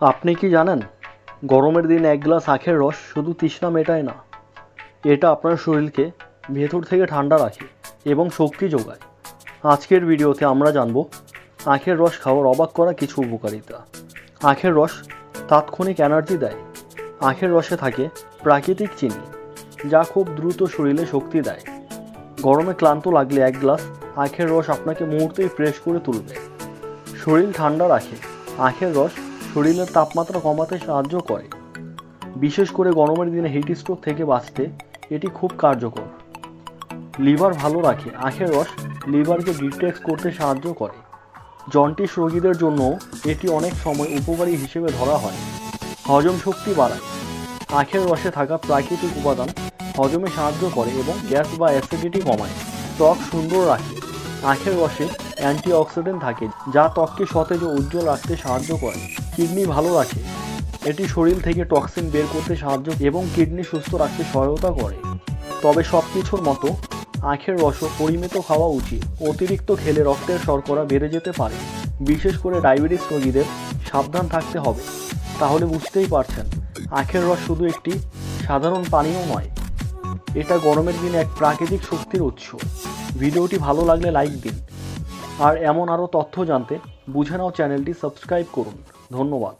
আপনি কি জানেন গরমের দিনে এক গ্লাস আখের রস শুধু তৃষ্ণা মেটায় না, এটা আপনার শরীরকে ভেতর থেকে ঠান্ডা রাখে এবং শক্তি যোগায়। আজকের ভিডিওতে আমরা জানব আখের রস খাওয়ার অবাক করা কিছু উপকারিতা। আখের রস তাৎক্ষণিক এনার্জি দেয়। আখের রসে থাকে প্রাকৃতিক চিনি, যা খুব দ্রুত শরীরে শক্তি দেয়। গরমে ক্লান্ত লাগলে এক গ্লাস আখের রস আপনাকে মুহূর্তেই ফ্রেশ করে তুলবে। শরীর ঠান্ডা রাখে। আখের রস শরীরের তাপমাত্রা কমাতে সাহায্য করে। বিশেষ করে গরমের দিনে হিট স্ট্রোক থেকে বাঁচতে এটি খুব কার্যকর। লিভার ভালো রাখে। আখের রস লিভারকে ডিটক্স করতে সাহায্য করে। জন্ডিস রোগীদের জন্য এটি অনেক সময় উপকারী হিসেবে ধরা হয়। হজম শক্তি বাড়ায়। আখের রসে থাকা প্রাকৃতিক উপাদান হজমে সাহায্য করে এবং গ্যাস বা অ্যাসিডিটি কমায়। ত্বক সুন্দর রাখে। আখের রসে অ্যান্টিঅক্সিডেন্ট থাকে, যা ত্বককে সতেজ ও উজ্জ্বল রাখতে সাহায্য করে। কিডনি ভালো রাখে। এটি শরীর থেকে টক্সিন বের করতে সাহায্য এবং কিডনি সুস্থ রাখতে সহায়তা করে। তবে সব কিছুর মতো আখের রসও পরিমিত খাওয়া উচিত। অতিরিক্ত খেলে রক্তের শর্করা বেড়ে যেতে পারে। বিশেষ করে ডায়াবেটিস রোগীদের সাবধান থাকতে হবে। তাহলে বুঝতেই পারছেন, আখের রস শুধু একটি সাধারণ পানীয় নয়, এটা গরমের দিনে এক প্রাকৃতিক শক্তির উৎস। ভিডিওটি ভালো লাগলে লাইক দিন, আর এমন আরও তথ্য জানতে বুঝে নাও চ্যানেলটি সাবস্ক্রাইব করুন। ধন্যবাদ।